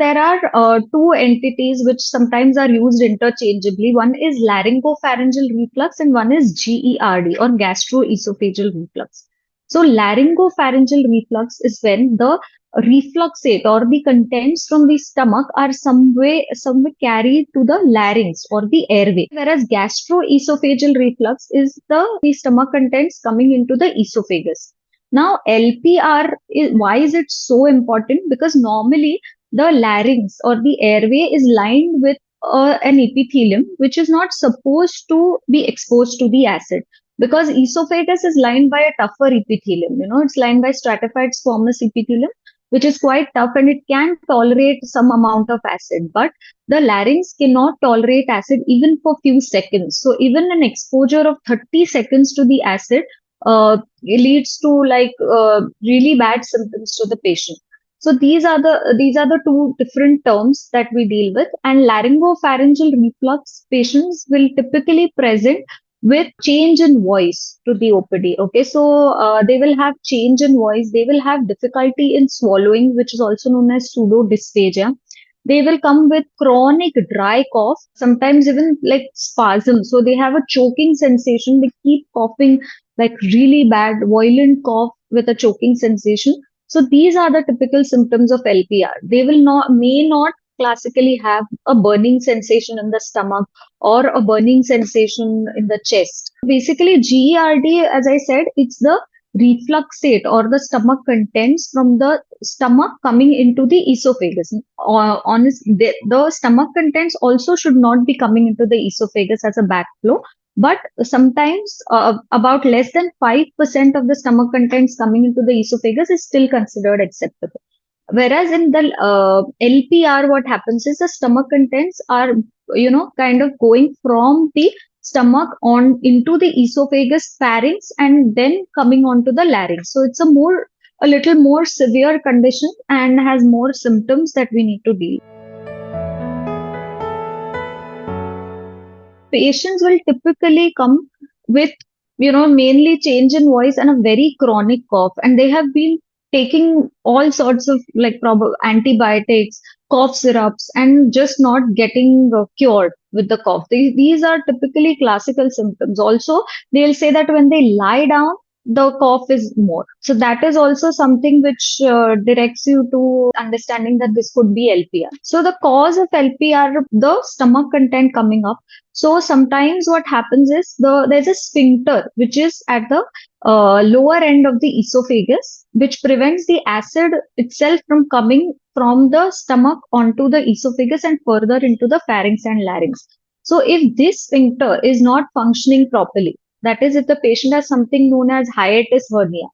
There are two entities which sometimes are used interchangeably. One is laryngopharyngeal reflux and one is GERD or gastroesophageal reflux. So laryngopharyngeal reflux is when the refluxate or the contents from the stomach are some way carried to the larynx or the airway. Whereas gastroesophageal reflux is the stomach contents coming into the esophagus. Now LPR why is it so important? Because normally the larynx or the airway is lined with an epithelium which is not supposed to be exposed to the acid, because esophagus is lined by a tougher epithelium. It's lined by stratified squamous epithelium, which is quite tough and it can tolerate some amount of acid. But the larynx cannot tolerate acid even for few seconds. So even an exposure of 30 seconds to the acid leads to really bad symptoms to the patient. So these are the two different terms that we deal with, and laryngopharyngeal reflux patients will typically present with change in voice to the OPD. Okay, so they will have change in voice. They will have difficulty in swallowing, which is also known as pseudo dysphagia. They will come with chronic dry cough, sometimes even like spasm. So they have a choking sensation. They keep coughing like really bad, violent cough with a choking sensation. So these are the typical symptoms of LPR. They may not classically have a burning sensation in the stomach or a burning sensation in the chest. Basically, GERD, as I said, it's the refluxate or the stomach contents from the stomach coming into the esophagus. The stomach contents also should not be coming into the esophagus as a backflow, but sometimes about less than 5% of the stomach contents coming into the esophagus is still considered acceptable. Whereas in the LPR, what happens is the stomach contents are, kind of going from the stomach on into the esophagus, pharynx, and then coming onto the larynx. So it's a little more severe condition and has more symptoms that we need to deal. Patients will typically come with, mainly change in voice and a very chronic cough, and they have been taking all sorts of antibiotics, cough syrups, and just not getting cured with the cough. These are typically classical symptoms. Also, they'll say that when they lie down, the cough is more. So that is also something which directs you to understanding that this could be LPR. So the cause of LPR, the stomach content coming up. So sometimes what happens is there's a sphincter which is at the lower end of the esophagus, which prevents the acid itself from coming from the stomach onto the esophagus and further into the pharynx and larynx. So if this sphincter is not functioning properly, that is, if the patient has something known as hiatus hernia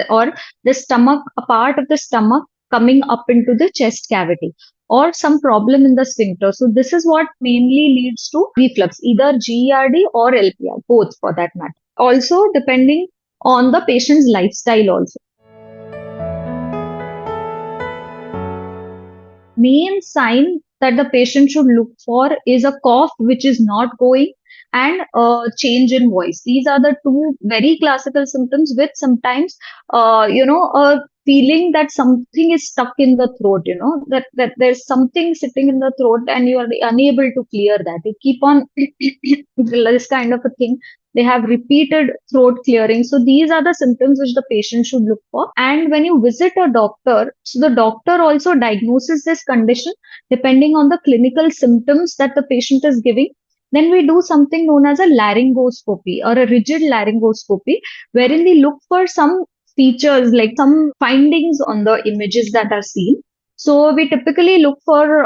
or the stomach, a part of the stomach coming up into the chest cavity, or some problem in the sphincter. So this is what mainly leads to reflux, either GERD or LPR, both for that matter. Also, depending on the patient's lifestyle also. Main sign that the patient should look for is a cough which is not going and a change in voice. These are the two very classical symptoms with sometimes, a feeling that something is stuck in the throat, that there's something sitting in the throat and you are unable to clear that. You keep on this kind of a thing. They have repeated throat clearing. So these are the symptoms which the patient should look for. And when you visit a doctor, so the doctor also diagnoses this condition depending on the clinical symptoms that the patient is giving. Then we do something known as a laryngoscopy or a rigid laryngoscopy, wherein we look for some features like some findings on the images that are seen. So we typically look for,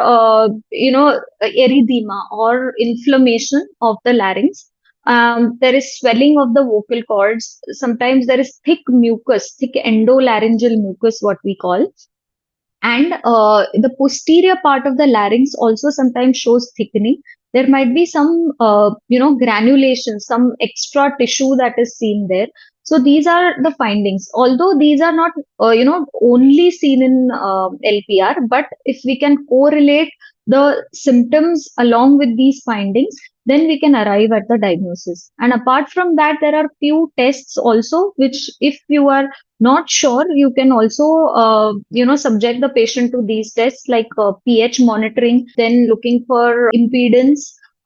erythema or inflammation of the larynx. There is swelling of the vocal cords. Sometimes there is thick mucus, thick endolaryngeal mucus, what we call. And the posterior part of the larynx also sometimes shows thickening. There might be some, granulation, some extra tissue that is seen there. So these are the findings. Although these are not, only seen in LPR, but if we can correlate the symptoms along with these findings, then we can arrive at the diagnosis. And apart from that, there are few tests also, which if you are not sure, you can also, subject the patient to these tests like pH monitoring, then looking for impedance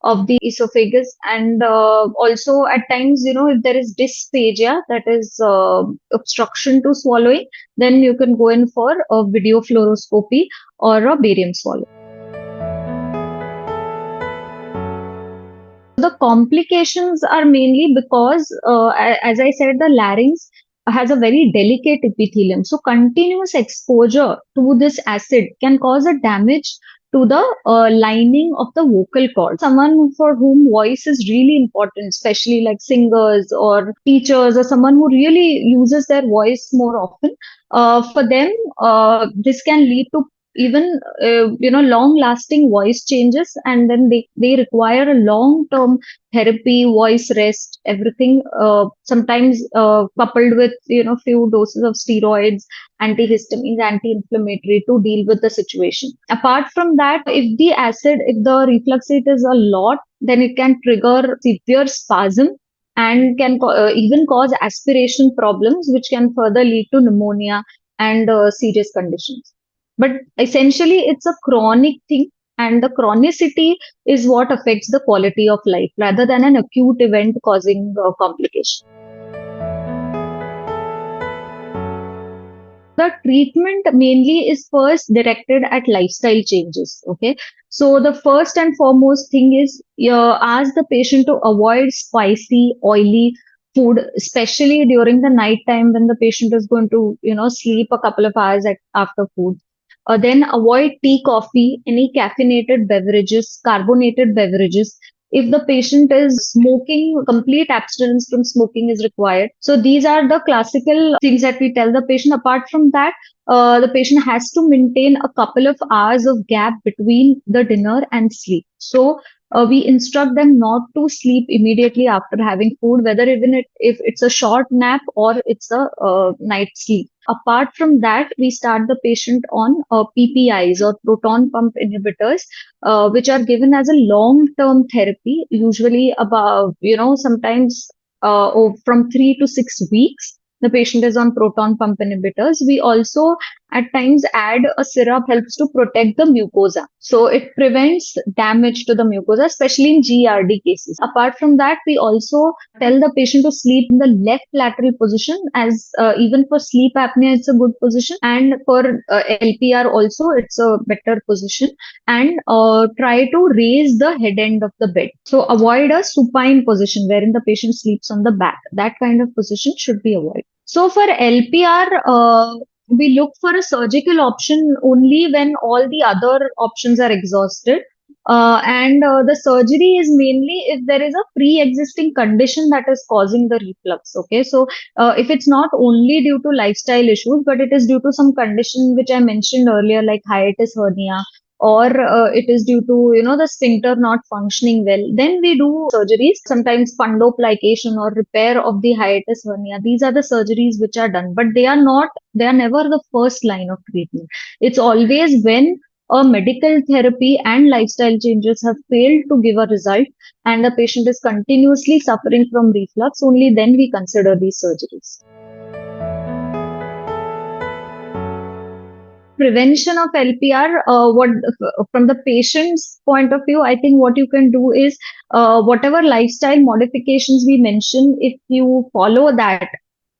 of the esophagus, and also at times, if there is dysphagia, that is obstruction to swallowing, then you can go in for a video fluoroscopy or a barium swallow. The complications are mainly because, as I said, the larynx has a very delicate epithelium. So, continuous exposure to this acid can cause a damage to the lining of the vocal cord. Someone for whom voice is really important, especially like singers or teachers or someone who really uses their voice more often, for them, this can lead to even long lasting voice changes, and then they require a long term therapy, voice rest, everything, sometimes coupled with few doses of steroids, antihistamines, anti-inflammatory to deal with the situation. Apart from that, if the reflux rate is a lot, then it can trigger severe spasm and can even cause aspiration problems, which can further lead to pneumonia and serious conditions. But essentially, it's a chronic thing, and the chronicity is what affects the quality of life rather than an acute event causing complication. The treatment mainly is first directed at lifestyle changes. Okay, so the first and foremost thing is ask the patient to avoid spicy, oily food, especially during the night time when the patient is going to sleep a couple of hours after food. Then avoid tea, coffee, any caffeinated beverages, carbonated beverages. If the patient is smoking, complete abstinence from smoking is required. So these are the classical things that we tell the patient. Apart from that, the patient has to maintain a couple of hours of gap between the dinner and sleep. So we instruct them not to sleep immediately after having food, whether if it's a short nap or it's a night sleep. Apart from that, we start the patient on PPIs or proton pump inhibitors, which are given as a long-term therapy, usually about, sometimes from 3 to 6 weeks. The patient is on proton pump inhibitors. We also at times add a syrup, helps to protect the mucosa. So it prevents damage to the mucosa, especially in GERD cases. Apart from that, we also tell the patient to sleep in the left lateral position, as even for sleep apnea, it's a good position. And for LPR also, it's a better position. And try to raise the head end of the bed. So avoid a supine position wherein the patient sleeps on the back. That kind of position should be avoided. So for LPR, we look for a surgical option only when all the other options are exhausted. And the surgery is mainly if there is a pre-existing condition that is causing the reflux. Okay, so if it's not only due to lifestyle issues, but it is due to some condition which I mentioned earlier, like hiatus hernia, or it is due to the sphincter not functioning well, then we do surgeries, sometimes fundoplication or repair of the hiatus hernia. These are the surgeries which are done, but they are never the first line of treatment. It's always when a medical therapy and lifestyle changes have failed to give a result and the patient is continuously suffering from reflux, only then we consider these surgeries. Prevention of LPR, what from the patient's point of view, I think what you can do is whatever lifestyle modifications we mention, if you follow that,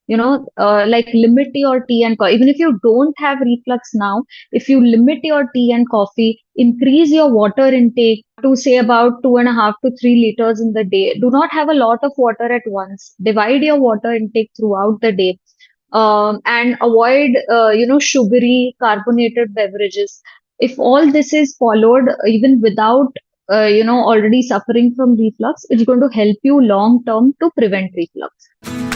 like limit your tea and coffee. Even if you don't have reflux now, if you limit your tea and coffee, increase your water intake to say about 2.5 to 3 liters in the day. Do not have a lot of water at once. Divide your water intake throughout the day. And avoid, sugary, carbonated beverages. If all this is followed, even without, already suffering from reflux, it's going to help you long term to prevent reflux.